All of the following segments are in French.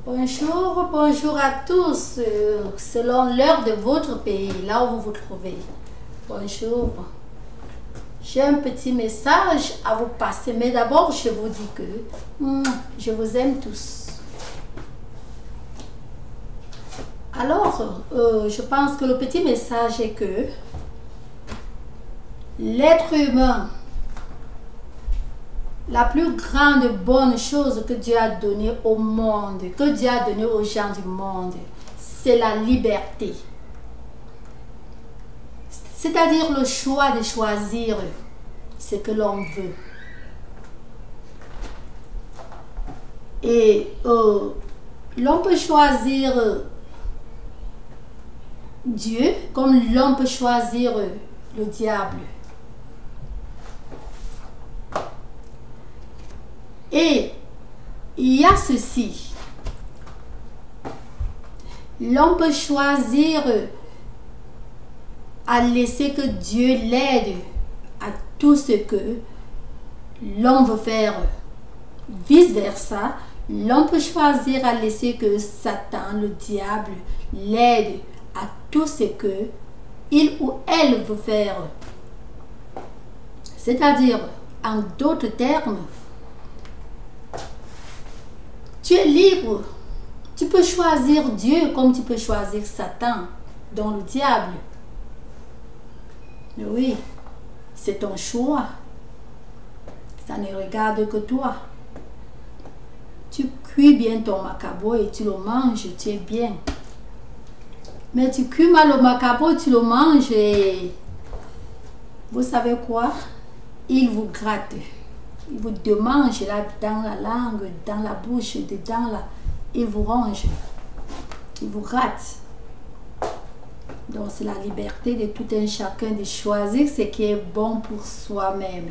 Bonjour, bonjour à tous, selon l'heure de votre pays, là où vous vous trouvez. Bonjour. J'ai un petit message à vous passer, mais d'abord je vous dis que je vous aime tous. Alors, je pense que le petit message est que l'être humain, la plus grande bonne chose que Dieu a donnée au monde, que Dieu a donnée aux gens du monde, c'est la liberté. C'est-à-dire le choix de choisir ce que l'on veut. Et l'on peut choisir Dieu comme l'on peut choisir le diable. Et il y a ceci. L'on peut choisir à laisser que Dieu l'aide à tout ce que l'on veut faire. Vice versa, l'on peut choisir à laisser que Satan, le diable, l'aide à tout ce que il ou elle veut faire. C'est-à-dire, en d'autres termes, tu es libre. Tu peux choisir Dieu comme tu peux choisir Satan, dont le diable. Mais oui, c'est ton choix. Ça ne regarde que toi. Tu cuis bien ton macabo et tu le manges, tu es bien. Mais tu cuis mal le macabo, tu le manges et vous savez quoi? Il vous gratte. Il vous démange là dans la langue, dans la bouche, dedans là. Il vous ronge. Il vous rate. Donc c'est la liberté de tout un chacun de choisir ce qui est bon pour soi-même.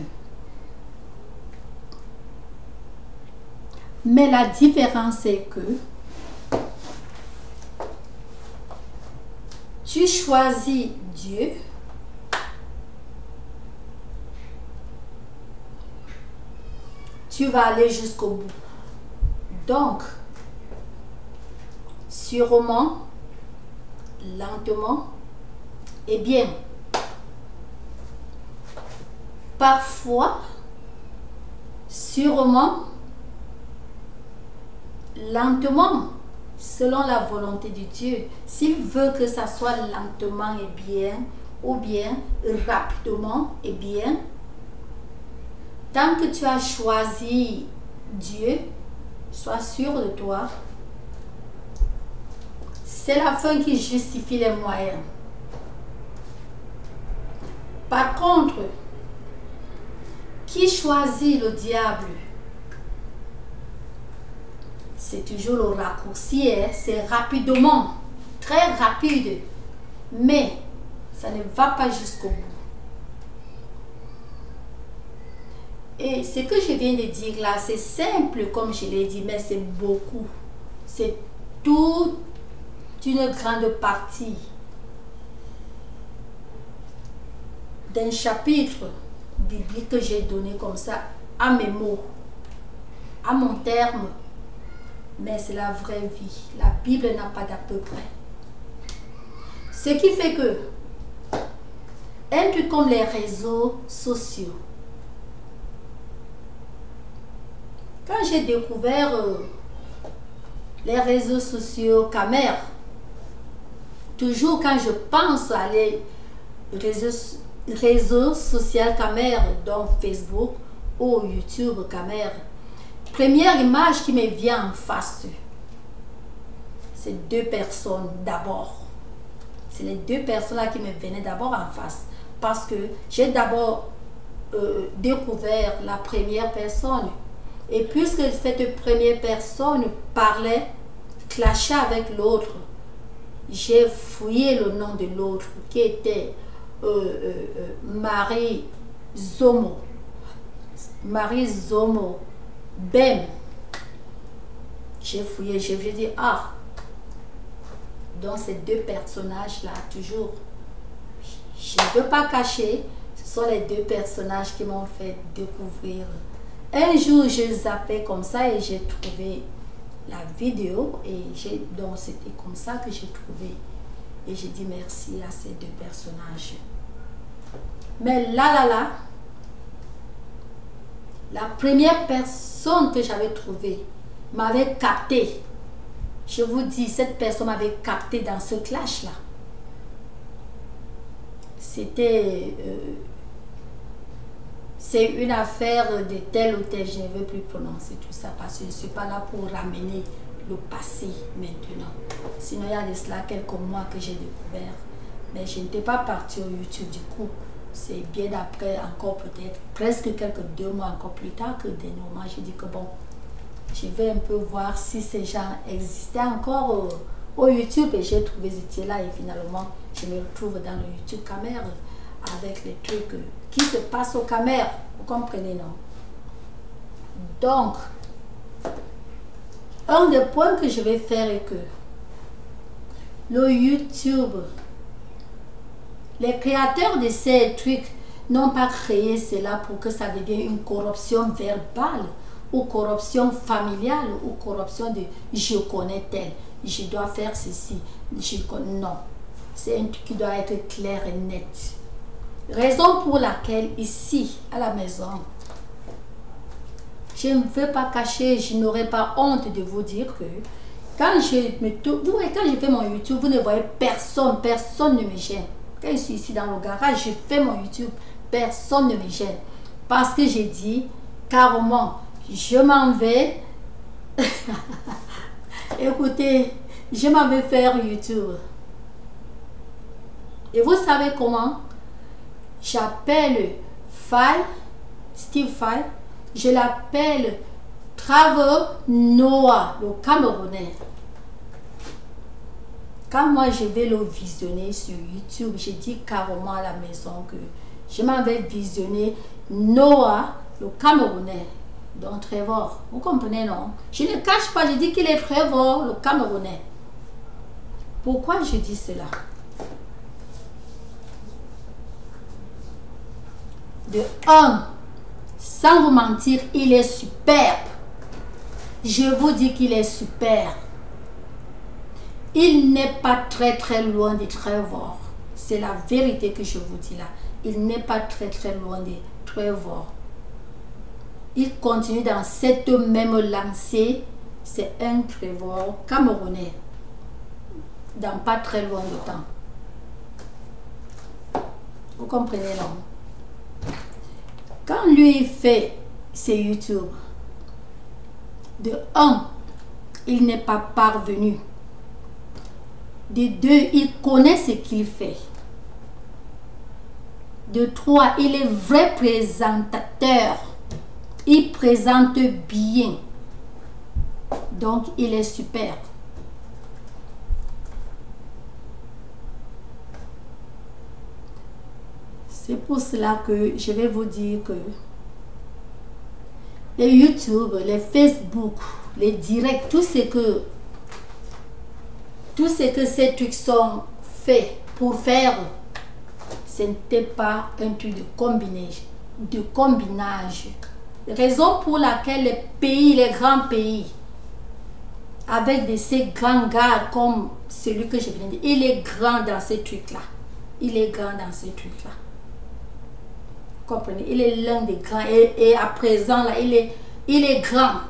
Mais la différence est que tu choisis Dieu. Tu vas aller jusqu'au bout. Donc, sûrement, lentement, et bien. Parfois, sûrement, lentement, selon la volonté de Dieu. S'il veut que ça soit lentement et bien, ou bien rapidement et bien, tant que tu as choisi Dieu, sois sûr de toi. C'est la fin qui justifie les moyens. Par contre, qui choisit le diable? C'est toujours le raccourci, hein? C'est rapidement, très rapide, mais ça ne va pas jusqu'au bout. Et ce que je viens de dire là, c'est simple comme je l'ai dit, mais c'est beaucoup. C'est toute une grande partie d'un chapitre biblique que j'ai donné comme ça, à mes mots, à mon terme. Mais c'est la vraie vie. La Bible n'a pas d'à peu près. Ce qui fait que, un truc comme les réseaux sociaux, quand j'ai découvert les réseaux sociaux Camer, toujours quand je pense à les réseaux sociaux Camer, donc Facebook ou YouTube Camer, première image qui me vient en face, c'est deux personnes d'abord. C'est les deux personnes là qui me venaient d'abord en face. Parce que j'ai d'abord découvert la première personne. Et puisque cette première personne parlait, clashait avec l'autre, j'ai fouillé le nom de l'autre qui était Marie Zomo. Marie Zomo. Bem. J'ai fouillé, j'ai dit, ah, donc ces deux personnages-là, toujours, je ne veux pas cacher, ce sont les deux personnages qui m'ont fait découvrir. Un jour, je zappais comme ça et j'ai trouvé la vidéo et donc c'était comme ça que j'ai trouvé. Et j'ai dit merci à ces deux personnages. Mais là, la première personne que j'avais trouvée m'avait capté. Je vous dis, cette personne m'avait capté dans ce clash-là. C'était... c'est une affaire de tel ou tel, je ne veux plus prononcer tout ça parce que je ne suis pas là pour ramener le passé maintenant. Sinon, il y a de cela quelques mois que j'ai découvert. Mais je n'étais pas partie au YouTube du coup. C'est bien après, encore peut-être, presque quelques 2 mois encore plus tard que des moments, j'ai dit que bon, je vais un peu voir si ces gens existaient encore au YouTube et j'ai trouvé ils étaient là et finalement, je me retrouve dans le YouTube Camer avec les trucs qui se passent au Camer. Vous comprenez, non? Donc, un des points que je vais faire est que le YouTube, les créateurs de ces trucs n'ont pas créé cela pour que ça devienne une corruption verbale ou corruption familiale ou corruption de je connais tel, je dois faire ceci, je connais. Non, c'est un truc qui doit être clair et net. Raison pour laquelle ici à la maison, je ne veux pas cacher, je n'aurai pas honte de vous dire que quand je fais mon YouTube, vous ne voyez personne, personne ne me gêne. Quand je suis ici dans le garage, je fais mon YouTube, personne ne me gêne. Parce que j'ai dit carrément, je m'en vais. Écoutez, je m'en vais faire YouTube. Et vous savez comment? J'appelle Steve Fall, je l'appelle Trevor Noah, le Camerounais. Quand moi je vais le visionner sur YouTube, j'ai dit carrément à la maison que je m'en vais visionner Noah, le Camerounais, donc Trevor. Vous comprenez, non? Je ne cache pas, je dis qu'il est Trevor, le Camerounais. Pourquoi je dis cela? De un, sans vous mentir, il est superbe. Je vous dis qu'il est superbe. Il n'est pas très loin de Trevor. C'est la vérité que je vous dis là. Il n'est pas très loin de Trevor. Il continue dans cette même lancée. C'est un Trevor camerounais. Dans pas très loin de temps. Vous comprenez, non? Quand lui fait ses YouTube, de un, il n'est pas parvenu. De deux, il connaît ce qu'il fait. De trois, il est vrai présentateur. Il présente bien. Donc, il est super. C'est pour cela que je vais vous dire que les YouTube, les Facebook, les directs, tout ce que ces trucs sont faits pour faire, ce n'était pas un truc de combinage. Raison pour laquelle les pays, les grands pays, avec de ces grands gars comme celui que je viens de dire, il est grand dans ces trucs-là. Il est grand dans ces trucs-là. Comprenez? Il est l'un des grands. Et à présent, là, il est grand.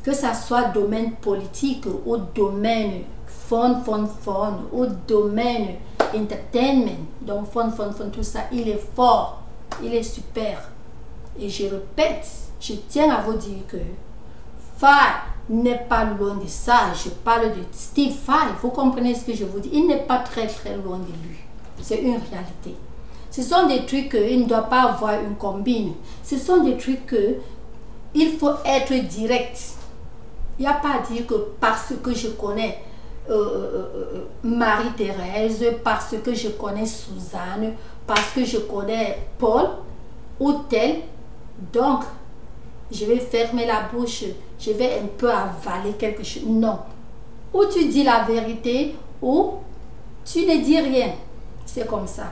Que ça soit domaine politique ou domaine fun, ou domaine entertainment, donc fun, tout ça, il est fort, il est super. Et je répète, je tiens à vous dire que Fall n'est pas loin de ça. Je parle de Steve Fall, vous comprenez ce que je vous dis, il n'est pas très loin de lui. C'est une réalité. Ce sont des trucs qu'il ne doit pas avoir une combine. Ce sont des trucs que il faut être direct. Il n'y a pas à dire que parce que je connais Marie-Thérèse, parce que je connais Suzanne, parce que je connais Paul ou tel, donc je vais fermer la bouche, je vais un peu avaler quelque chose. Non. Ou tu dis la vérité ou tu ne dis rien. C'est comme ça.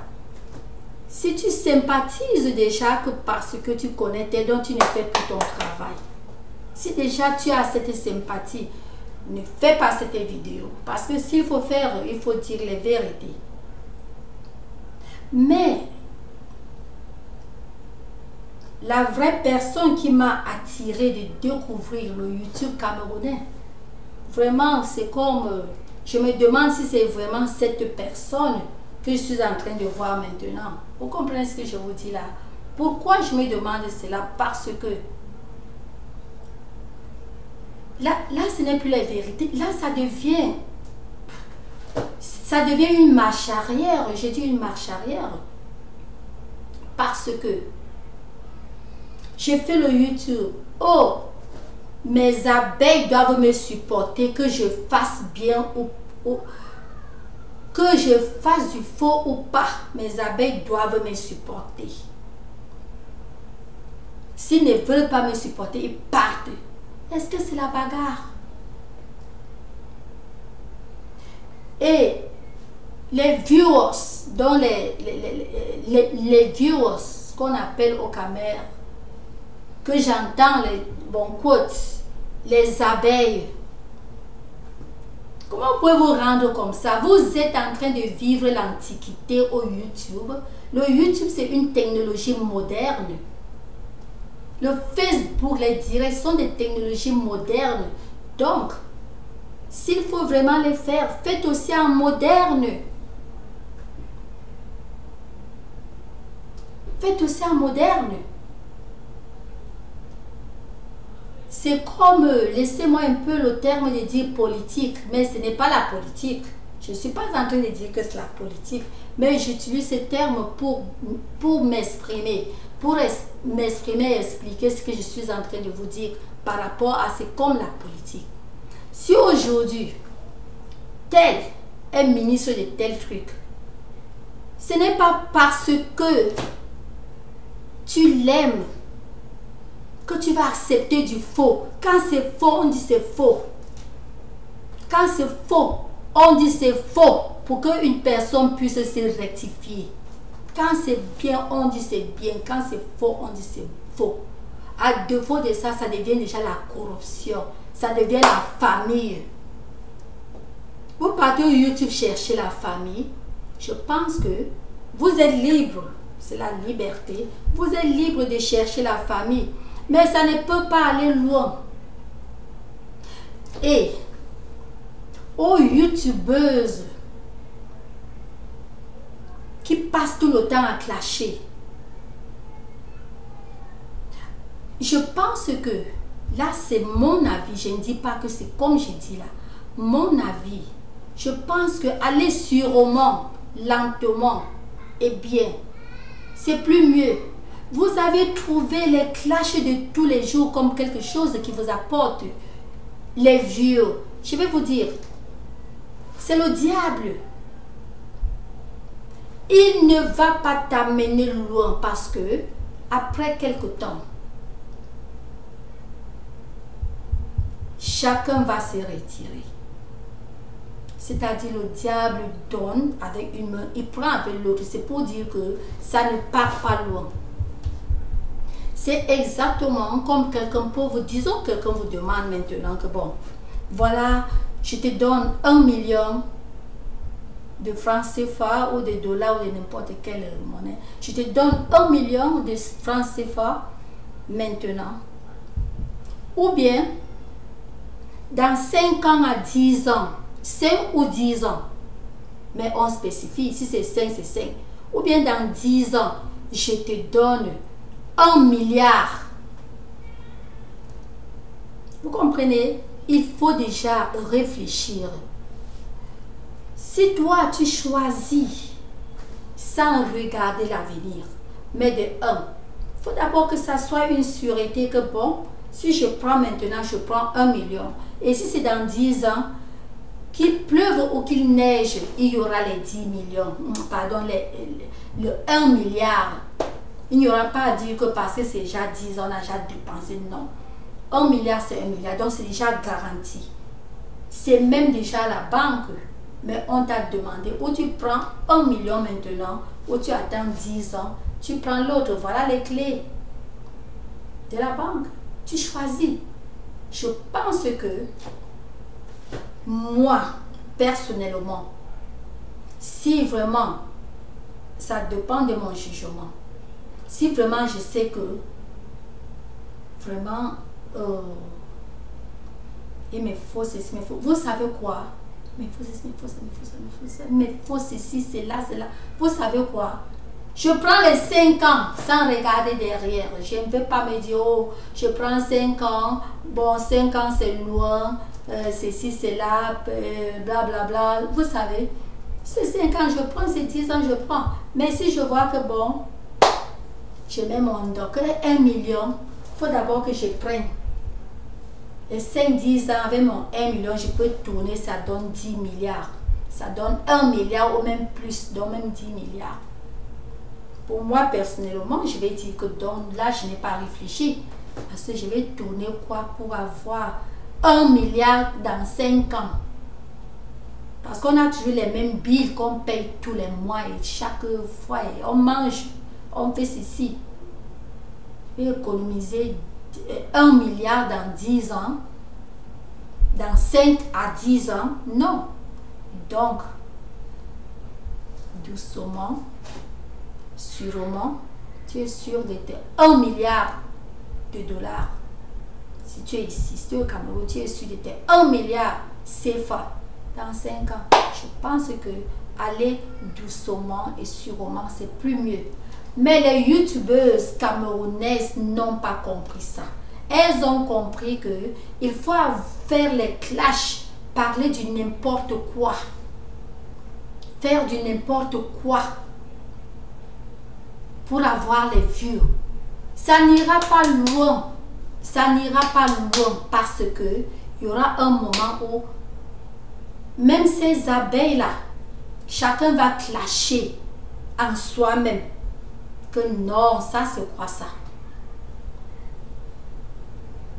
Si tu sympathises déjà que parce que tu connais tes dons, tu ne fais plus ton travail. Si déjà tu as cette sympathie, ne fais pas cette vidéo. Parce que s'il faut faire, il faut dire les vérités. Mais la vraie personne qui m'a attiré de découvrir le YouTube camerounais, vraiment, c'est comme, je me demande si c'est vraiment cette personne que je suis en train de voir maintenant. Vous comprenez ce que je vous dis là? Pourquoi je me demande cela? Parce que là ce n'est plus la vérité. Là, ça devient une marche arrière. J'ai dit une marche arrière. Parce que j'ai fait le YouTube. Oh, mes abeilles doivent me supporter, que je fasse bien ou que je fasse du faux ou pas. Mes abeilles doivent me supporter. S'ils ne veulent pas me supporter, ils partent. Est-ce que c'est la bagarre? Et les viewers, dont les viewers qu'on appelle au Cameroun, que j'entends les bons quotes, les abeilles. Comment pouvez-vous rendre comme ça? Vous êtes en train de vivre l'antiquité au YouTube. Le YouTube, c'est une technologie moderne. Le Facebook, les directs sont des technologies modernes. Donc, s'il faut vraiment les faire, faites aussi en moderne. Faites aussi en moderne. C'est comme, laissez-moi un peu le terme de dire politique, mais ce n'est pas la politique. Je ne suis pas en train de dire que c'est la politique, mais j'utilise ce terme pour m'exprimer, et expliquer ce que je suis en train de vous dire par rapport à c'est comme la politique. Si aujourd'hui, tel est ministre de tel truc, ce n'est pas parce que tu l'aimes que tu vas accepter du faux. Quand c'est faux, on dit c'est faux. Quand c'est faux, on dit c'est faux pour qu'une personne puisse se rectifier. Quand c'est bien, on dit c'est bien. Quand c'est faux, on dit c'est faux. À défaut de ça, ça devient déjà la corruption. Ça devient la famille. Vous partez au YouTube chercher la famille. Je pense que vous êtes libre. C'est la liberté. Vous êtes libre de chercher la famille. Mais ça ne peut pas aller loin. Et aux youtubeuses qui passent tout le temps à clasher, je pense que là c'est mon avis, je ne dis pas que c'est comme je dis là, mon avis, je pense que aller sûrement, lentement et bien, c'est plus mieux. Vous avez trouvé les clashs de tous les jours comme quelque chose qui vous apporte les vieux. Je vais vous dire, c'est le diable. Il ne va pas t'amener loin parce que après quelque temps, chacun va se retirer. C'est-à-dire le diable donne avec une main, il prend avec l'autre. C'est pour dire que ça ne part pas loin. C'est exactement comme quelqu'un pour vous, disons quelqu'un vous demande maintenant que bon, voilà, je te donne 1 million de francs CFA ou de dollars ou de n'importe quelle monnaie. Je te donne 1 million de francs CFA maintenant. Ou bien, dans 5 ans à 10 ans, 5 ou 10 ans, mais on spécifie, si c'est 5, c'est 5. Ou bien dans 10 ans, je te donne 1 milliard. Vous comprenez? Il faut déjà réfléchir. Si toi, tu choisis sans regarder l'avenir, mais de 1, il faut d'abord que ça soit une sûreté que bon, si je prends maintenant, je prends 1 million. Et si c'est dans 10 ans, qu'il pleuve ou qu'il neige, il y aura les 10 millions, pardon, le 1 milliard. Il n'y aura pas à dire que parce que c'est déjà 10 ans, on a déjà dépensé. Non. 1 milliard, c'est 1 milliard. Donc, c'est déjà garanti. C'est même déjà la banque. Mais on t'a demandé ou tu prends 1 million maintenant, ou tu attends 10 ans, tu prends l'autre. Voilà les clés de la banque. Tu choisis. Je pense que moi, personnellement, si vraiment ça dépend de mon jugement, si vraiment je sais que vraiment il me faut ceci, vous savez quoi? Mais faut ceci, mais faut ça, mais faut ça, mais faut ça, mais faut ceci, c'est là. Vous savez quoi? Je prends les 5 ans sans regarder derrière. Je ne vais pas me dire, oh, je prends 5 ans, bon, 5 ans c'est loin, ceci, c'est là, blablabla. Bla, bla. Vous savez, c'est 5 ans, je prends, c'est 10 ans, je prends. Mais si je vois que bon, je mets mon doc, 1 million, il faut d'abord que je prenne. Les 5-10 ans, avec mon 1 million, je peux tourner, ça donne 10 milliards. Ça donne 1 milliard ou même plus, donc même 10 milliards. Pour moi, personnellement, je vais dire que donc là, je n'ai pas réfléchi. Parce que je vais tourner quoi pour avoir 1 milliard dans 5 ans. Parce qu'on a toujours les mêmes billes qu'on paye tous les mois et chaque fois. Et on mange, on fait ceci. Je vais économiser 1 milliard dans 10 ans. Dans 5 à 10 ans, non. Donc, doucement, sûrement, tu es sûr de tes 1 milliard de dollars. Si tu es ici, si tu es au Cameroun, tu es sûr de tes 1 milliard CFA dans 5 ans. Je pense que aller doucement et sûrement, c'est plus mieux. Mais les youtubeuses camerounaises n'ont pas compris ça. Elles ont compris que il faut faire les clashs, parler du n'importe quoi, faire du n'importe quoi pour avoir les vues. Ça n'ira pas loin. Ça n'ira pas loin parce que il y aura un moment où même ces abeilles-là, chacun va clasher en soi-même que non, ça c'est quoi ça?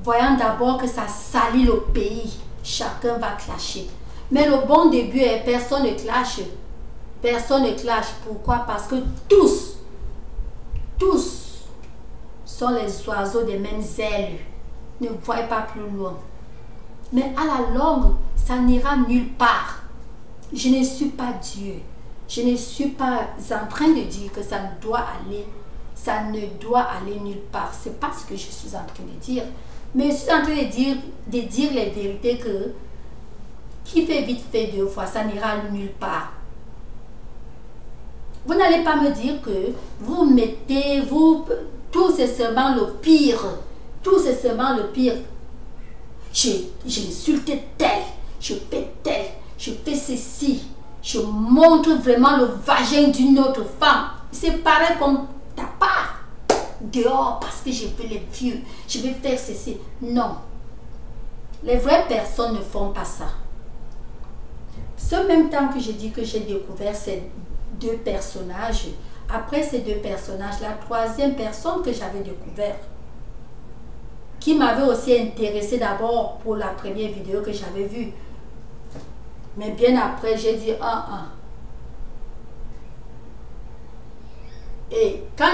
Voyant d'abord que ça salit le pays, chacun va clasher. Mais le bon début est personne ne clash. Personne ne clash. Pourquoi? Parce que tous sont les oiseaux des mêmes ailes. Ne voyez pas plus loin. Mais à la longue, ça n'ira nulle part. Je ne suis pas Dieu. Je ne suis pas en train de dire que ça ne doit aller nulle part. C'est pas ce que je suis en train de dire. Mais je suis en train de dire les vérités que qui fait vite fait 2 fois, ça n'ira nulle part. Vous n'allez pas me dire que vous mettez, tout c'est seulement le pire. Tout c'est seulement le pire. J'ai insulté tel, je fais tel, je fais ceci. Je montre vraiment le vagin d'une autre femme. C'est pareil comme ta part. Dehors parce que je veux les vieux, je vais faire ceci. Non. Les vraies personnes ne font pas ça. Ce même temps que je dis que j'ai découvert ces 2 personnages, après ces 2 personnages, la 3e personne que j'avais découvert, qui m'avait aussi intéressé d'abord pour la première vidéo que j'avais vue. Mais bien après, j'ai dit Et quand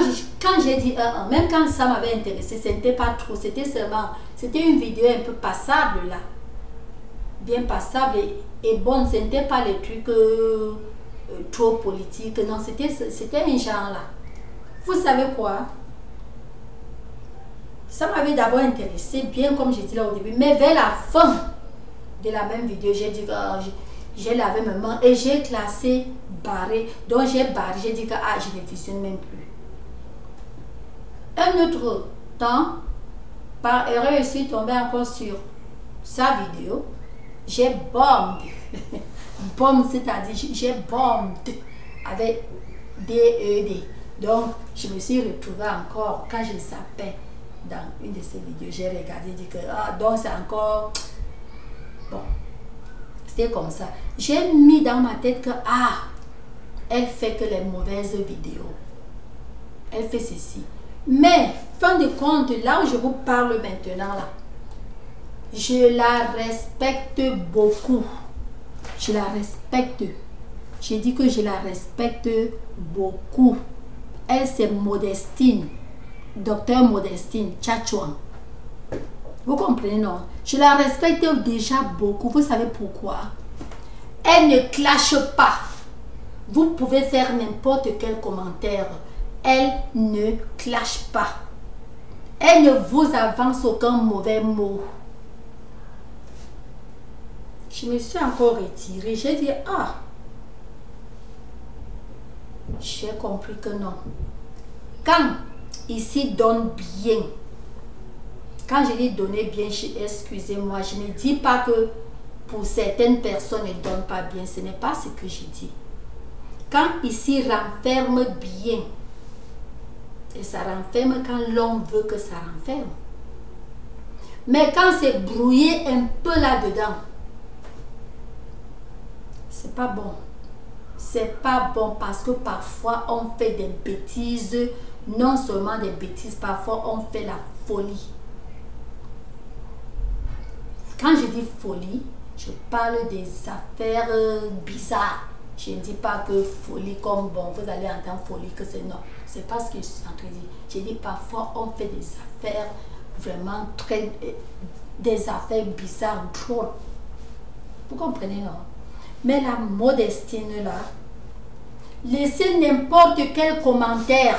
j'ai dit même quand ça m'avait intéressé, ce n'était pas trop, c'était une vidéo un peu passable là. Bien passable et bonne, ce n'était pas les trucs trop politiques, non, c'était un genre là. Vous savez quoi? Ça m'avait d'abord intéressé, bien comme j'ai dit là au début, mais vers la fin de la même vidéo, j'ai dit que j'ai lavé mes mains et j'ai classé barré. Donc j'ai barré, j'ai dit que je ne visionne même plus. Un autre temps, par erreur, je suis tombée encore sur sa vidéo. J'ai bombé. Bombe, c'est-à-dire j'ai bombé avec D-E-D. Donc je me suis retrouvée encore, quand je zappais dans une de ces vidéos, j'ai regardé, dit que donc c'est encore bon. C'était comme ça. J'ai mis dans ma tête que elle fait que les mauvaises vidéos. Elle fait ceci. Mais fin de compte, là où je vous parle maintenant là, je la respecte beaucoup. Je la respecte. J'ai dit que je la respecte beaucoup. Elle c'est Modestine, docteur Modestine Tchatchouan. Vous comprenez, non? Je la respecte déjà beaucoup. Vous savez pourquoi? Elle ne clash pas. Vous pouvez faire n'importe quel commentaire. Elle ne clash pas. Elle ne vous avance aucun mauvais mot. Je me suis encore retirée. J'ai dit, ah, j'ai compris que non. Quand ici donne bien, quand je dis donner bien, excusez-moi, je ne dis pas que pour certaines personnes ne donne pas bien. Ce n'est pas ce que je dis. Quand ici renferme bien, et ça renferme quand l'homme veut que ça renferme. Mais quand c'est brouillé un peu là-dedans, c'est pas bon. C'est pas bon parce que parfois on fait des bêtises, non seulement des bêtises, parfois on fait la folie. Quand je dis folie, je parle des affaires bizarres. Je ne dis pas que folie comme bon, vous allez entendre folie que c'est non. C'est pas ce que je suis en train de dire. Je dis parfois on fait des affaires vraiment très, des affaires bizarres, drôles. Vous comprenez, non? Mais la modestine là, laissez n'importe quel commentaire,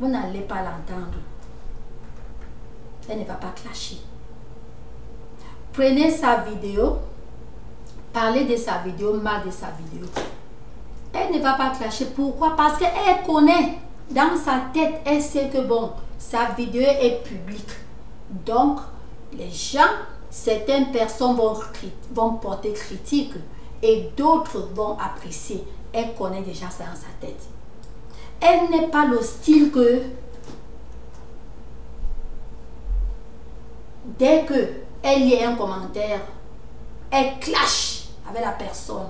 vous n'allez pas l'entendre. Elle ne va pas clasher. Prenez sa vidéo, parlez de sa vidéo, mal de sa vidéo. Elle ne va pas clasher. Pourquoi? Parce qu'elle connaît, dans sa tête, elle sait que bon, sa vidéo est publique. Donc, les gens, certaines personnes vont porter critique et d'autres vont apprécier. Elle connaît déjà ça dans sa tête. Elle n'est pas le style que dès que elle lit un commentaire, elle clash avec la personne.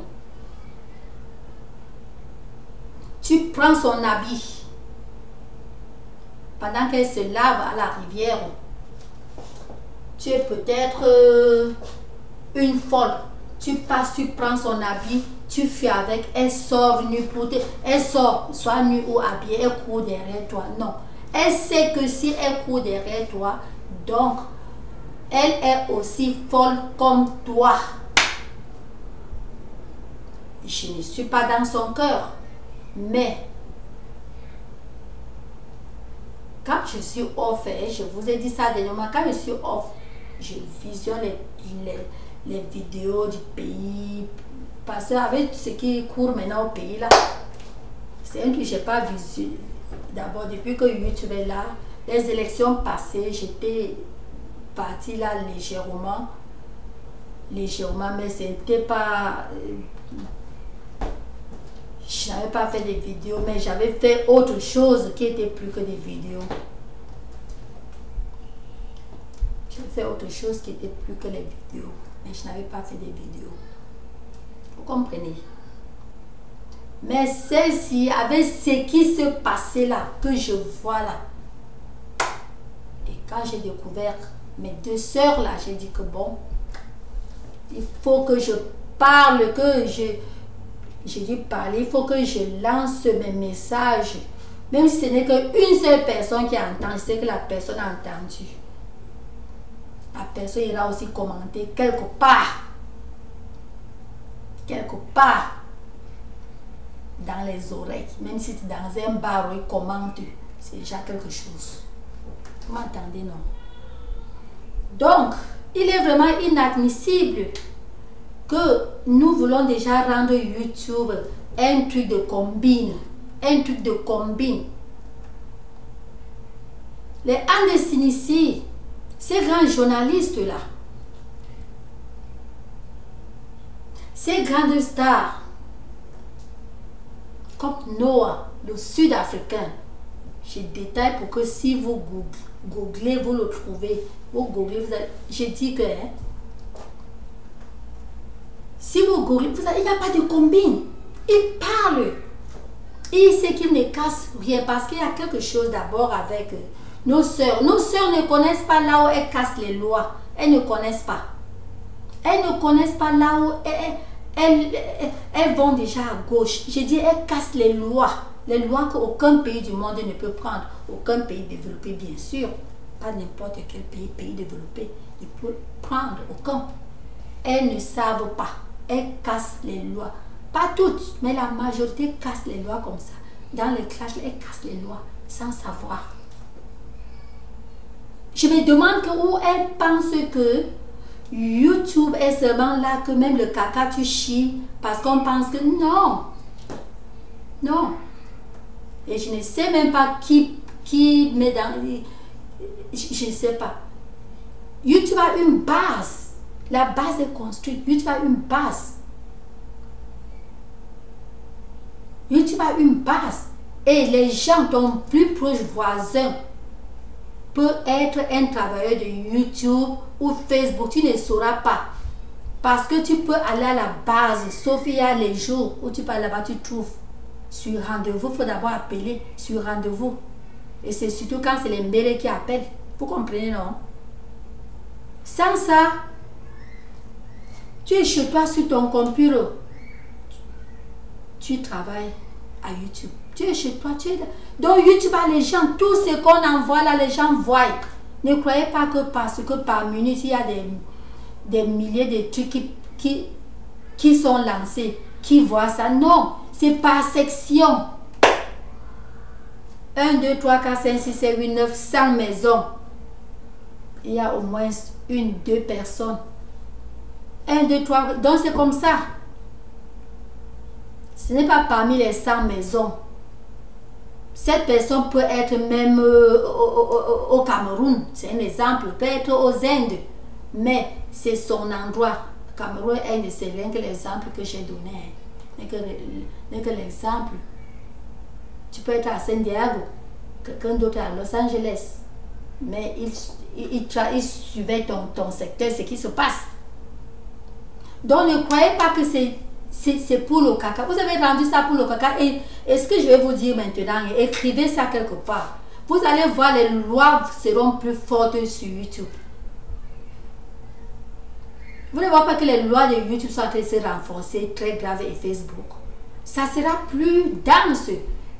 Tu prends son habit pendant qu'elle se lave à la rivière. Tu es peut-être une folle. Tu passes, tu prends son habit, tu fuis avec, elle sort nue pour te... Elle sort, soit nue ou habillée, elle court derrière toi. Non. Elle sait que si elle court derrière toi, donc, elle est aussi folle comme toi. Je ne suis pas dans son cœur. Mais, quand je suis off, et je vous ai dit ça dernièrement, quand je suis off, je visionne les vidéos du pays. Parce qu'avec ce qui court maintenant au pays là, c'est un truc que je n'ai pas vu. D'abord, depuis que YouTube est là, les élections passées, j'étais partie là légèrement, mais ce n'était pas... Je n'avais pas fait des vidéos, mais j'avais fait autre chose qui était plus que des vidéos. J'ai fait autre chose qui était plus que les vidéos, mais je n'avais pas fait des vidéos. Vous comprenez? Mais celle-ci, avec ce qui se passait là, que je vois là, et quand j'ai découvert mes deux sœurs là, j'ai dit que bon, il faut que je parle, que j'ai dit parler, il faut que je lance mes messages. Même si ce n'est qu'une seule personne qui entend, je sais que la personne a entendu. La personne ira aussi commenter quelque part dans les oreilles. Même si c'est dans un bar où il commente, c'est déjà quelque chose. Vous m'entendez, non? Donc, il est vraiment inadmissible que nous voulons déjà rendre YouTube un truc de combine. Un truc de combine. Les Anderson ici, ces grands journalistes là, ces grandes stars, comme Noah, le Sud-Africain, je détaille pour que si vous googlez, vous le trouvez. Vous googlez, vous allez, je dis que si vous googlez, il n'y a pas de combine. Il parle. Il sait qu'il ne casse rien parce qu'il y a quelque chose d'abord avec nos sœurs. Nos sœurs ne connaissent pas là où elles cassent les lois. Elles ne connaissent pas. Elles ne connaissent pas là où elles vont déjà à gauche. Je dis, elles cassent les lois. Les lois qu'aucun pays du monde ne peut prendre. Aucun pays développé, bien sûr. pas n'importe quel pays développé, ils peuvent prendre au camp. Elles ne savent pas. Elles cassent les lois. Pas toutes, mais la majorité casse les lois comme ça. Dans les clashs, elles cassent les lois sans savoir. Je me demande où elles pensent que YouTube est seulement là, que même le caca tu chies, parce qu'on pense que non. Non. Et je ne sais même pas qui met dans... Je ne sais pas. YouTube a une base. La base est construite. YouTube a une base. YouTube a une base. Et les gens, ton plus proche voisin, peut être un travailleur de YouTube ou Facebook. Tu ne sauras pas. Parce que tu peux aller à la base. Sauf il y a les jours où tu peux aller là-bas, tu trouves. Sur rendez-vous, il faut d'abord appeler sur rendez-vous. Et c'est surtout quand c'est les mails qui appellent. Vous comprenez, non? Sans ça, tu es chez toi sur ton computer. Tu travailles à YouTube. Tu es chez toi. Donc YouTube a les gens. Tout ce qu'on envoie là, les gens voient. Ne croyez pas que parce que par minute, il y a des milliers de trucs qui sont lancés, qui voient ça. Non, c'est par section. 1, 2, 3, 4, 5, 6, 7, 8, 9, 100 maisons. Il y a au moins 1, 2 personnes. 1, 2, 3. Donc c'est comme ça. Ce n'est pas parmi les 100 maisons. Cette personne peut être même au Cameroun. C'est un exemple. Peut être aux Indes. Mais c'est son endroit. Cameroun, Inde, c'est rien que l'exemple que j'ai donné. N'est que l'exemple. Tu peux être à San Diego, quelqu'un d'autre à Los Angeles, mais il suivait ton secteur, ce qui se passe. Donc ne croyez pas que c'est pour le caca. Vous avez rendu ça pour le caca. Et ce que je vais vous dire maintenant, écrivez ça quelque part. Vous allez voir, les lois seront plus fortes sur YouTube. Vous ne voyez pas que les lois de YouTube sont en train de se renforcer, très graves, et Facebook. Ça sera plus dense.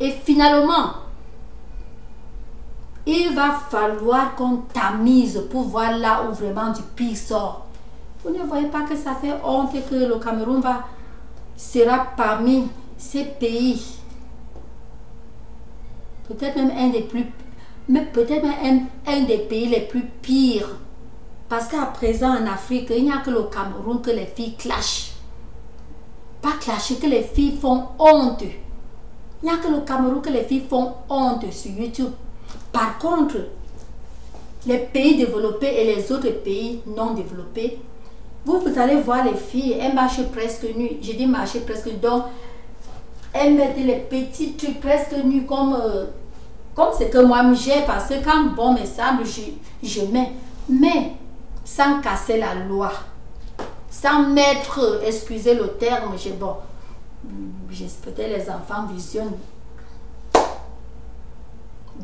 Et finalement, il va falloir qu'on tamise pour voir là où vraiment du pire sort. Vous ne voyez pas que ça fait honte que le Cameroun sera parmi ces pays, peut-être même un des plus, mais peut-être même un des pays les plus pires. Parce qu'à présent en Afrique, il n'y a que le Cameroun que les filles clashent. Pas clasher, que les filles font honte. Il n'y a que le Cameroun que les filles font honte sur YouTube. Par contre, les pays développés et les autres pays non développés, vous allez voir les filles, elles marchent presque nues. Je dis marcher presque nues. Donc, elles mettent les petits trucs presque nus comme ce que moi j'ai. Parce que quand bon me semble, je mets. Mais sans casser la loi. Sans mettre, excusez le terme, bon. Peut-être les enfants visionnent.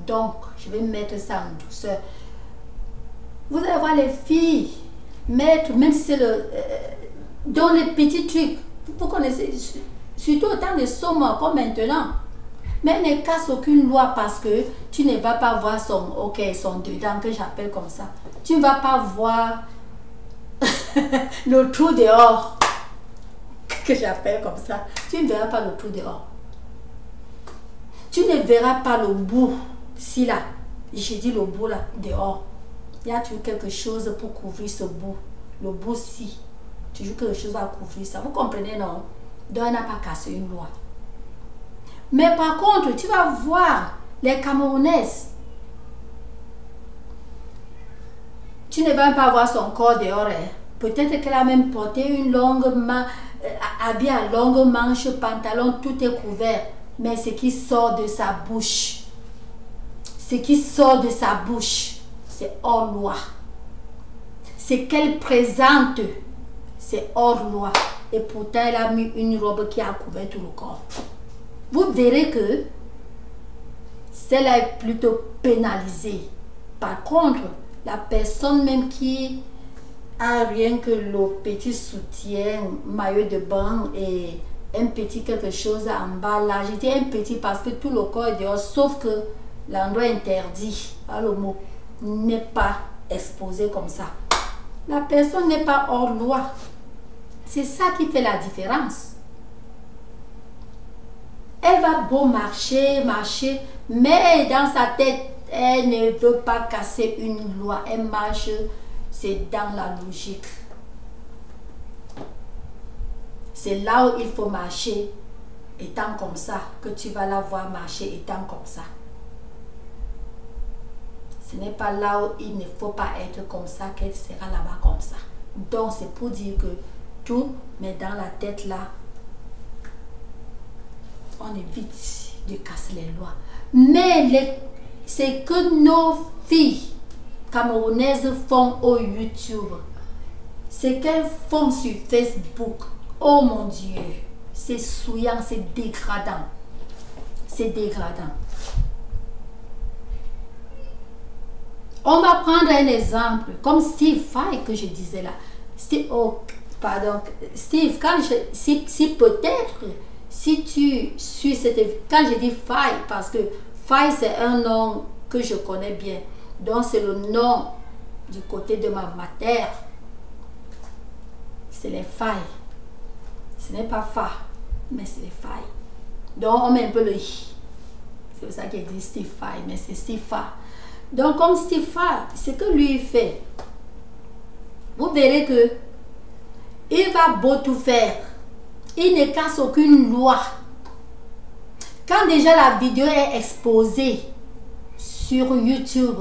Donc, je vais mettre ça en douceur. Vous allez voir les filles mettre, même si c'est dans les petits trucs. Vous connaissez, surtout autant de sommes comme maintenant. Mais ne casse aucune loi parce que tu ne vas pas voir son dedans, que j'appelle comme ça. Tu ne vas pas voir le trou dehors, que j'appelle comme ça. Tu ne verras pas le trou dehors. Tu ne verras pas le bout, si là, j'ai dit le bout là, dehors. Il y a toujours quelque chose pour couvrir ce bout. Le bout si. Toujours quelque chose à couvrir ça. Vous comprenez, non? Donc, on n'a pas cassé une loi. Mais par contre, tu vas voir les Camerounaises. Tu ne vas pas voir son corps dehors. Hein. Peut-être qu'elle a même porté une longue habillé à longue manche, pantalon, tout est couvert. Mais ce qui sort de sa bouche, c'est hors loi. Ce qu'elle présente, c'est hors loi. Et pourtant, elle a mis une robe qui a couvert tout le corps. Vous verrez que celle-là est plutôt pénalisée. Par contre, la personne même qui a rien que le petit soutien, maillot de bain et un petit quelque chose en bas là, j'ai dit un petit parce que tout le corps est dehors, sauf que l'endroit interdit, pas le mot. n'est pas exposée comme ça. La personne n'est pas hors loi. C'est ça qui fait la différence. Elle va beau marcher, mais dans sa tête, elle ne veut pas casser une loi. Elle marche, c'est dans la logique. C'est là où il faut marcher, étant comme ça, que tu vas la voir marcher étant comme ça. Ce n'est pas là où il ne faut pas être comme ça qu'elle sera là-bas comme ça. Donc c'est pour dire que tout, mais dans la tête là, on évite de casser les lois. Mais c'est que nos filles camerounaises font au YouTube, c'est qu'elles font sur Facebook. Oh mon Dieu, c'est souillant, c'est dégradant. C'est dégradant. On va prendre un exemple, comme Steve Fay que je disais là. Steve, si peut-être, si tu suis cette... Quand je dis Fay, parce que Fay c'est un nom que je connais bien. Donc c'est le nom du côté de ma mère. C'est les Fay. Ce n'est pas Fa, mais c'est les Fay. Donc on met un peu le I. C'est pour ça qu'il dit Steve Fay, mais c'est Steve Fa. Donc comme Steve Fay, ce que lui fait, vous verrez que il va beau tout faire. Il ne casse aucune loi. Quand déjà la vidéo est exposée sur YouTube,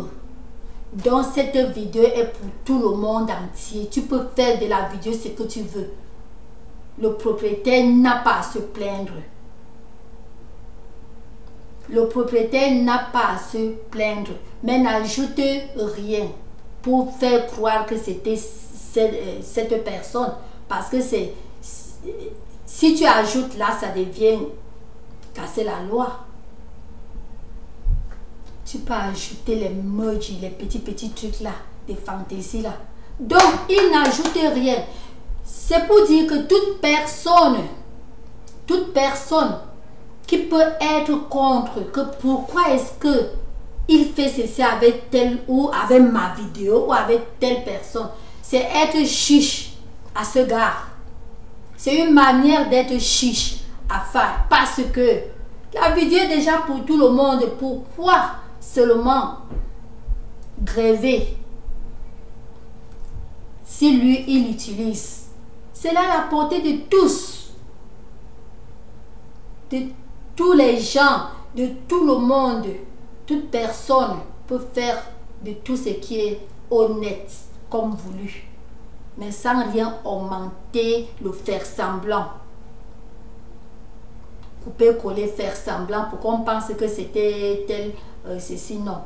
donc cette vidéo est pour tout le monde entier. Tu peux faire de la vidéo ce que tu veux. Le propriétaire n'a pas à se plaindre. Le propriétaire n'a pas à se plaindre. Mais n'ajoute rien pour faire croire que c'était cette personne. Parce que c'est... Si tu ajoutes là, ça devient casser la loi. Tu peux ajouter les emojis, les petits trucs là, des fantaisies là. Donc, il n'ajoute rien. C'est pour dire que toute personne qui peut être contre, que pourquoi est-ce que il fait ceci avec tel ou avec ma vidéo ou avec telle personne, c'est être chiche à ce gars. C'est une manière d'être chiche à faire parce que la vidéo est déjà pour tout le monde. Pourquoi seulement gréver si lui il utilise? C'est là la portée de tous, de tous les gens, de tout le monde. Toute personne peut faire de tout ce qui est honnête comme voulu, mais sans rien augmenter, le faire semblant. Couper, coller, faire semblant pour qu'on pense que c'était tel, ceci, non.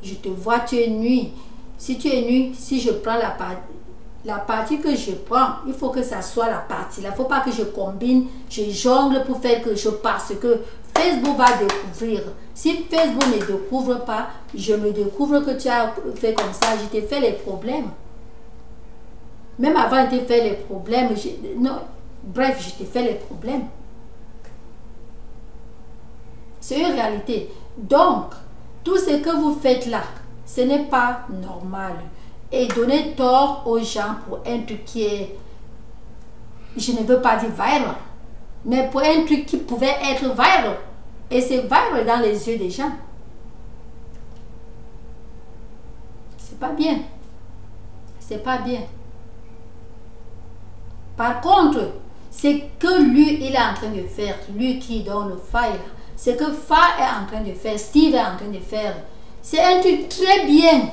Je te vois, tu es nu. Si tu es nu, si je prends la partie que je prends, il faut que ça soit la partie là. Il ne faut pas que je combine, je jongle pour faire quelque chose parce que Facebook va découvrir. Si Facebook ne découvre pas, je me découvre que tu as fait comme ça, je t'ai fait les problèmes. Même avant de te faire les problèmes, bref, je t'ai fait les problèmes. C'est une réalité. Donc, tout ce que vous faites là, ce n'est pas normal. Et donner tort aux gens pour un truc qui est, je ne veux pas dire viral, mais pour un truc qui pouvait être viral. Et c'est viral dans les yeux des gens. C'est pas bien. C'est pas bien. Par contre, c'est que lui, il est en train de faire, lui qui donne le faille, c'est que Fa est en train de faire, Steve est en train de faire. C'est un truc très bien.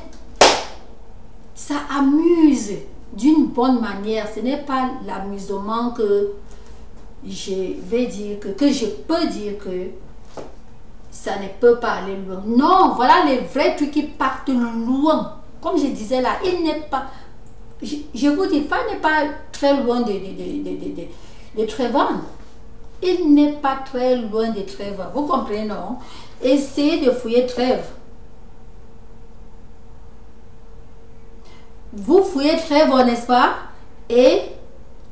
Ça amuse d'une bonne manière. Ce n'est pas l'amusement que je vais dire, que je peux dire que ça ne peut pas aller loin. Non, voilà les vrais trucs qui partent loin. Comme je disais là, il n'est pas... Je vous dis, Fa n'est pas très loin de Trevor. Il n'est pas très loin de Trevor. Vous comprenez, non? Essayez de fouiller Trevor. Vous fouillez Trevor, n'est-ce pas? Et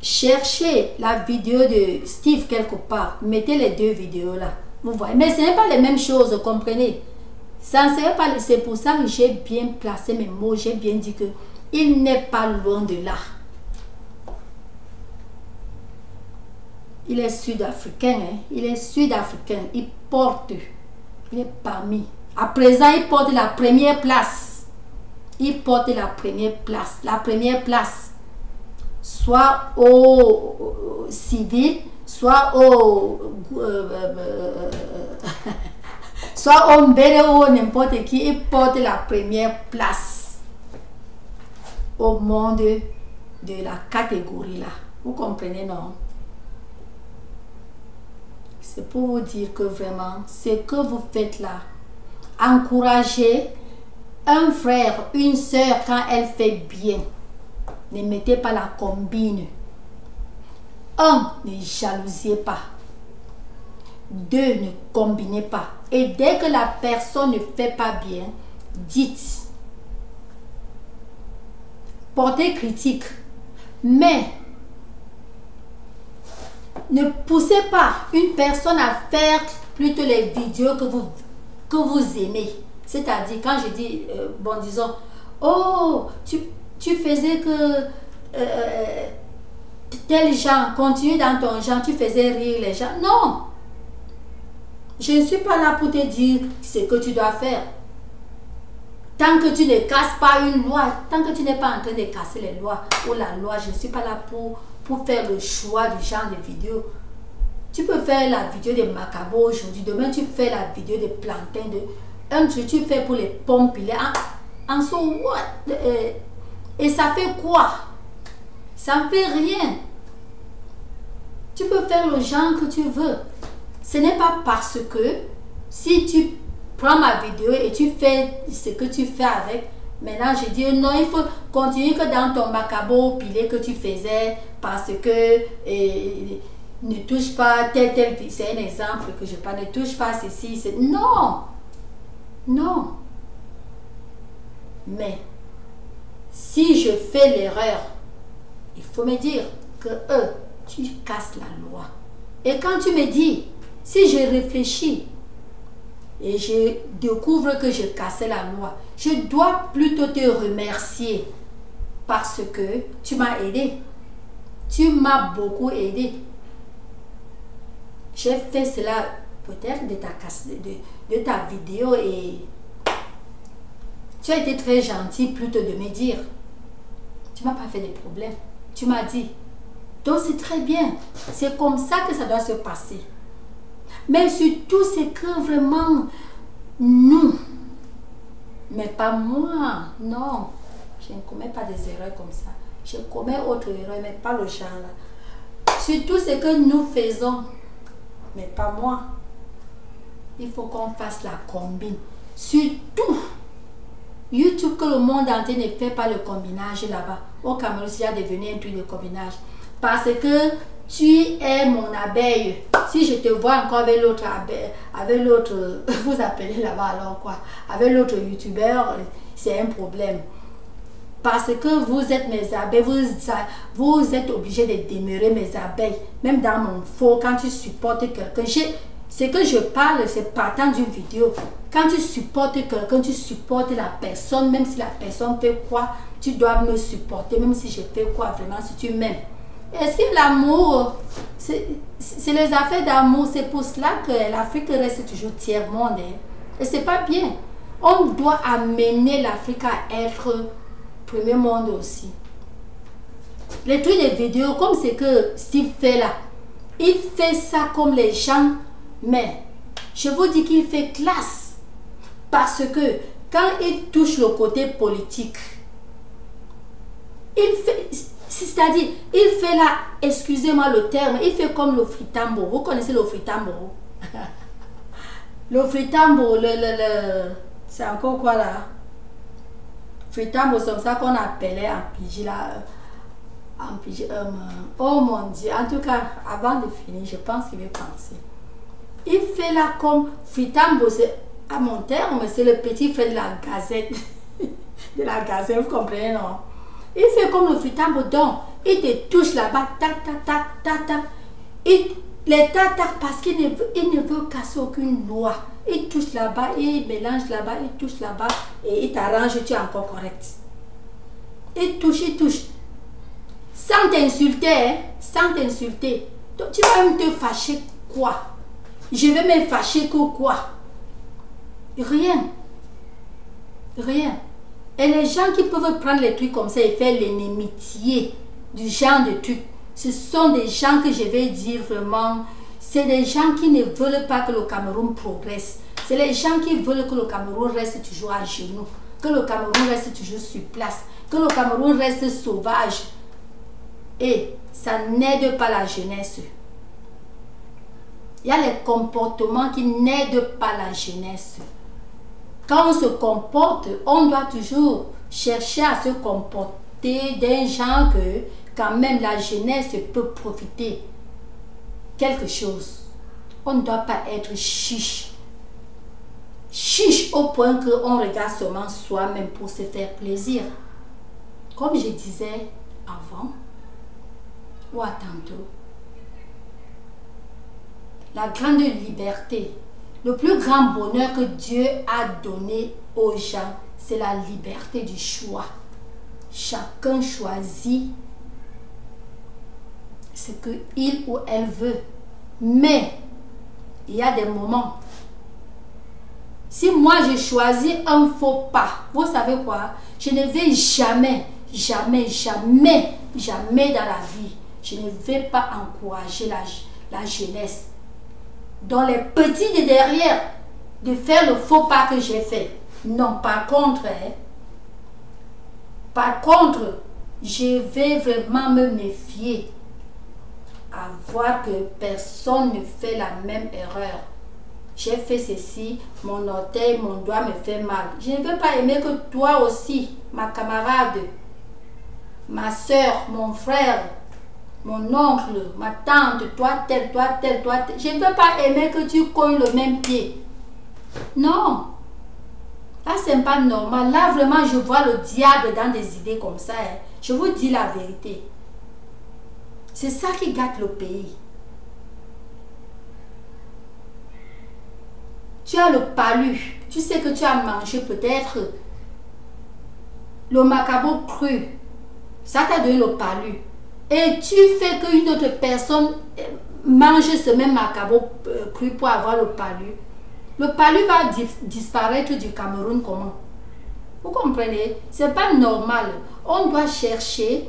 cherchez la vidéo de Steve quelque part. Mettez les deux vidéos là. Vous voyez. Mais ce n'est pas les mêmes choses, comprenez? Ça ne serait pas, c'est pour ça que j'ai bien placé mes mots, j'ai bien dit que il n'est pas loin de là. Il est sud-africain, hein? Il est sud-africain, il est parmi. À présent, il porte la première place. Il porte la première place. La première place, soit au civil, soit au soit au Mbele ou n'importe qui, il porte la première place au monde de la catégorie là. Vous comprenez, non? C'est pour vous dire que vraiment, ce que vous faites là, encouragez un frère, une soeur quand elle fait bien. Ne mettez pas la combine. 1. Ne jalousiez pas. 2. Ne combinez pas. Et dès que la personne ne fait pas bien, dites. Portez critique. Mais ne poussez pas une personne à faire plutôt les vidéos que vous aimez. C'est-à-dire, quand je dis, bon, disons, oh, tu faisais que tel genre, continue dans ton genre, tu faisais rire les gens. Non! Je ne suis pas là pour te dire ce que tu dois faire. Tant que tu ne casses pas une loi, tant que tu n'es pas en train de casser les lois ou la loi, je ne suis pas là pour faire le choix du genre de vidéo. Tu peux faire la vidéo de Macabo aujourd'hui, demain tu fais la vidéo de plantain, un truc tu fais pour les pommes pilées. En so what? Et ça fait quoi? Ça ne fait rien. Tu peux faire le genre que tu veux. Ce n'est pas parce que si tu prends ma vidéo et tu fais ce que tu fais avec, maintenant je dis non, il faut continuer que dans ton Macabo pilé que tu faisais parce que ne touche pas tel, c'est un exemple que je parle, ne touche pas ceci, non, non. Mais si je fais l'erreur, il faut me dire que tu casses la loi. Et quand tu me dis, si je réfléchis et je découvre que je cassais la loi, je dois plutôt te remercier parce que tu m'as aidé. Tu m'as beaucoup aidé. J'ai fait cela peut-être de ta vidéo et tu as été très gentil plutôt de me dire. Tu m'as pas fait de problème. Tu m'as dit. Donc c'est très bien. C'est comme ça que ça doit se passer. Mais surtout c'est que vraiment nous, mais pas moi, non. Je ne commets pas des erreurs comme ça. Je commets autre erreur, mais pas le genre là. Surtout ce que nous faisons. Mais pas moi. Il faut qu'on fasse la combine. Surtout, YouTube, que le monde entier ne fait pas le combinage là-bas. Au Cameroun, c'est déjà devenu un truc de combinage. Parce que tu es mon abeille. Si je te vois encore avec l'autre abeille, avec l'autre, vous appelez là-bas alors quoi? Avec l'autre YouTubeur, c'est un problème. Parce que vous êtes mes abeilles, vous êtes obligé de demeurer mes abeilles. Même dans mon faux, quand tu supportes quelqu'un, ce que je parle, c'est partant d'une vidéo. Quand tu supportes quelqu'un, tu supportes la personne, même si la personne fait quoi, tu dois me supporter, même si je fais quoi, vraiment, si tu m'aimes. Est-ce que l'amour, c'est les affaires d'amour, c'est pour cela que l'Afrique reste toujours tiers-monde. Hein? Et c'est pas bien. On doit amener l'Afrique à être premier monde aussi. Les trucs de vidéos, comme ce que Steve fait là, il fait ça comme les gens, mais je vous dis qu'il fait classe. Parce que quand il touche le côté politique, il fait, c'est-à-dire, il fait là, excusez-moi le terme, il fait comme le fritambo. Vous connaissez le fritambo? Le fritambo, c'est encore quoi là? Fritambo, c'est comme ça qu'on appelait en pidgin là. Oh mon Dieu, en tout cas, avant de finir, je pense qu'il va penser. Il fait là comme fritambo, c'est à mon terme, c'est le petit frère de la gazette. De la gazette, vous comprenez, non? Il fait comme le fritambo, donc il te touche là-bas, tac, tac, tac, tac, tac. L'État attaque parce qu'il ne veut casser aucune loi. Il touche là-bas, il mélange là-bas, il touche là-bas et il t'arrange, tu es encore correct. Il touche, il touche. Sans t'insulter, hein, sans t'insulter. Donc tu vas me te fâcher quoi? Je vais me fâcher que quoi? Rien. Rien. Et les gens qui peuvent prendre les trucs comme ça et faire l'inimitié du genre de trucs, ce sont des gens que je vais dire vraiment, c'est des gens qui ne veulent pas que le Cameroun progresse. C'est les gens qui veulent que le Cameroun reste toujours à genoux, que le Cameroun reste toujours sur place, que le Cameroun reste sauvage. Et ça n'aide pas la jeunesse. Il y a les comportements qui n'aident pas la jeunesse. Quand on se comporte, on doit toujours chercher à se comporter d'un genre que quand même la jeunesse peut profiter quelque chose. On ne doit pas être chiche. Chiche au point qu'on regarde seulement soi-même pour se faire plaisir. Comme je disais avant, ou à tantôt, la grande liberté, le plus grand bonheur que Dieu a donné aux gens, c'est la liberté du choix. Chacun choisit ce qu'il ou elle veut. Mais il y a des moments. Si moi je choisis un faux pas, vous savez quoi? Je ne vais jamais, jamais, jamais, jamais dans la vie, je ne vais pas encourager la jeunesse, dans les petits de derrière, de faire le faux pas que j'ai fait. Non, par contre, je vais vraiment me méfier à voir que personne ne fait la même erreur. J'ai fait ceci, mon orteil, mon doigt me fait mal. Je ne veux pas aimer que toi aussi, ma camarade, ma soeur, mon frère, mon oncle, ma tante, toi tel, toi tel, toi tel. Je ne veux pas aimer que tu cognes le même pied. Non. Là, ce n'est pas normal. Là, vraiment, je vois le diable dans des idées comme ça. Hein. Je vous dis la vérité. C'est ça qui gâte le pays. Tu as le palu. Tu sais que tu as mangé peut-être le macabo cru. Ça t'a donné le palu. Et tu fais qu'une autre personne mange ce même macabo cru pour avoir le palu. Le palu va disparaître du Cameroun comment? Vous comprenez? C'est pas normal. On doit chercher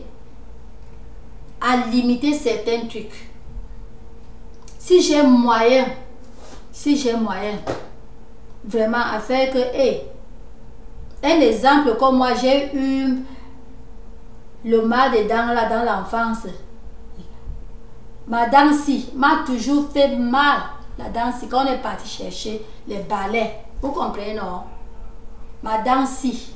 à limiter certains trucs. Si j'ai moyen, vraiment à faire que, un exemple comme moi, j'ai eu le mal des dents là dans l'enfance. Ma dent-ci m'a toujours fait mal. La dent-ci, quand on est parti chercher les balais, vous comprenez, non? Ma dent-ci,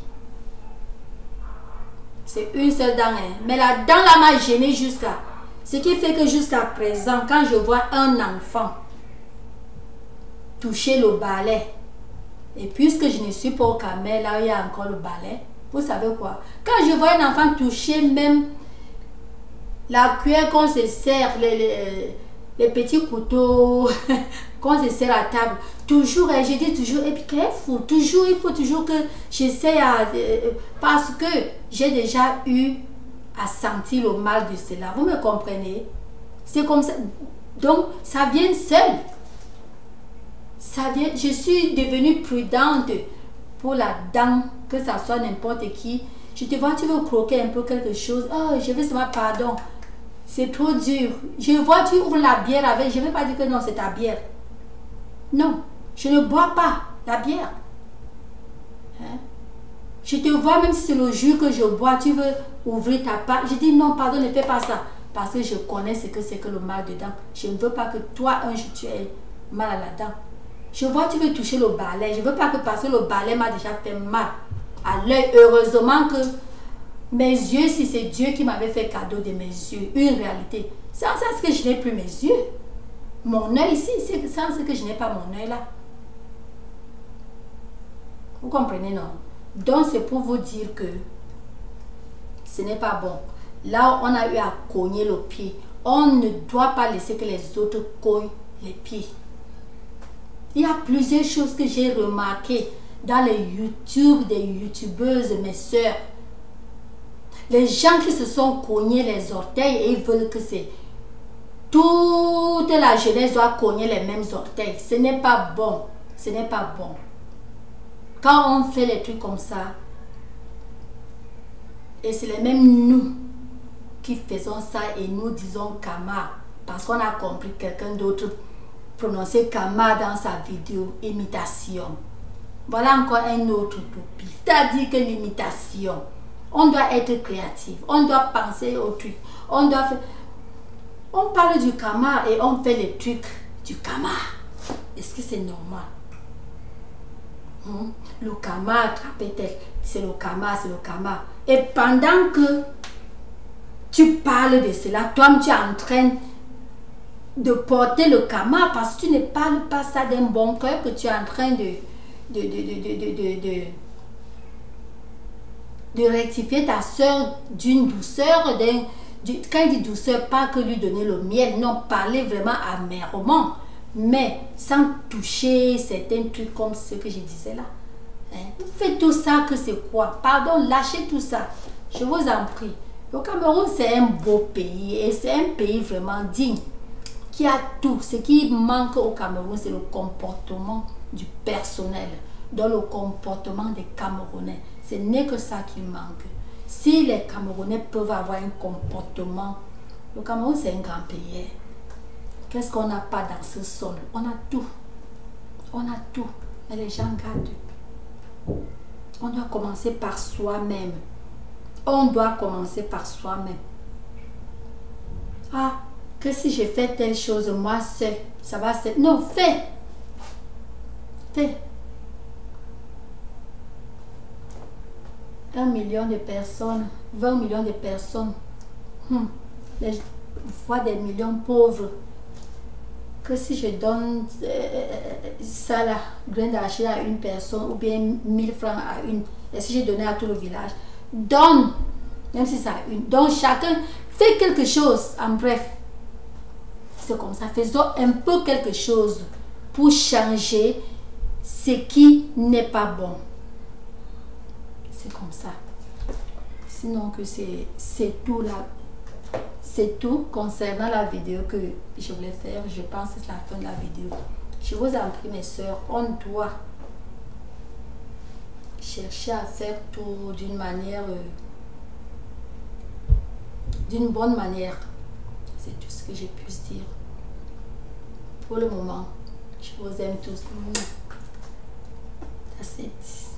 c'est une seule dent, hein? Mais la dent là m'a gêné jusqu'à. Ce qui fait que jusqu'à présent, quand je vois un enfant toucher le balai, et puisque je ne suis pas au Cameroun, là il y a encore le balai, vous savez quoi? Quand je vois un enfant toucher même la cuillère qu'on se sert, les petits couteaux qu'on se sert à table, toujours, je dis toujours, et puis qu'il faut toujours, il faut toujours que j'essaie parce que j'ai déjà eu à sentir le mal de cela. Vous me comprenez? C'est comme ça. Donc, ça vient seul. Ça vient, je suis devenue prudente pour la dent, que ça soit n'importe qui. Je te vois, tu veux croquer un peu quelque chose. Oh, je veux seulement pardon. C'est trop dur. Je vois, tu ouvres la bière avec. Je ne vais pas dire que non, c'est ta bière. Non, je ne bois pas la bière. Hein? Je te vois, même si c'est le jus que je bois, tu veux ouvrir ta part. Je dis non, pardon, ne fais pas ça. Parce que je connais ce que c'est que le mal dedans. Je ne veux pas que toi, un jour, tu aies mal à la dent. Je vois, tu veux toucher le balai. Je ne veux pas que parce que le balai m'a déjà fait mal à l'œil. Heureusement que mes yeux, si c'est Dieu qui m'avait fait cadeau de mes yeux, une réalité. C'est en ça que je n'ai plus mes yeux. Mon œil ici, c'est sans ce que je n'ai pas mon œil là. Vous comprenez, non? Donc, c'est pour vous dire que ce n'est pas bon. Là, on a eu à cogner le pied. On ne doit pas laisser que les autres cognent les pieds. Il y a plusieurs choses que j'ai remarquées dans les YouTube des youtubeuses, mes soeurs. Les gens qui se sont cognés les orteils et ils veulent que c'est toute la jeunesse doit cogner les mêmes orteils. Ce n'est pas bon. Ce n'est pas bon. Quand on fait les trucs comme ça, et c'est les mêmes nous qui faisons ça et nous disons karma parce qu'on a compris quelqu'un d'autre prononcer karma dans sa vidéo imitation. Voilà encore un autre topic. C'est-à-dire que l'imitation, on doit être créatif, on doit penser au truc, on doit faire... On parle du karma et on fait les trucs du karma. Est-ce que c'est normal? Le karma attrape-t-elle? C'est le karma, c'est le karma. Et pendant que tu parles de cela, toi tu es en train de porter le karma parce que tu ne parles pas ça d'un bon cœur, que tu es en train de rectifier ta soeur d'une douceur, quand il dit douceur, pas que lui donner le miel, non, parler vraiment amèrement, mais sans toucher certains trucs comme ce que je disais là. Vous faites tout ça que c'est quoi? Pardon, lâchez tout ça. Je vous en prie. Le Cameroun, c'est un beau pays et c'est un pays vraiment digne qui a tout. Ce qui manque au Cameroun, c'est le comportement du personnel, dans le comportement des Camerounais. Ce n'est que ça qui manque. Si les Camerounais peuvent avoir un comportement, le Cameroun c'est un grand pays. Qu'est-ce qu'on n'a pas dans ce sol? On a tout. On a tout. Mais les gens gardent. On doit commencer par soi-même. On doit commencer par soi-même. Ah, que si je fais telle chose, moi seul, ça va se... Non, fais. Fais. 1 million de personnes, 20 millions de personnes, les fois des millions pauvres, que si je donne ça là, grain d'argent à une personne ou bien 1000 francs à une, et si j'ai donné à tout le village, donne, même si ça une, donc chacun fait quelque chose, en bref, c'est comme ça, faisons un peu quelque chose pour changer ce qui n'est pas bon. C'est comme ça. Sinon que c'est tout là. C'est tout concernant la vidéo que je voulais faire. Je pense que c'est la fin de la vidéo. Je vous en prie mes soeurs, on doit chercher à faire tout d'une manière, d'une bonne manière. C'est tout ce que je puisse dire. Pour le moment, je vous aime tous. That's it.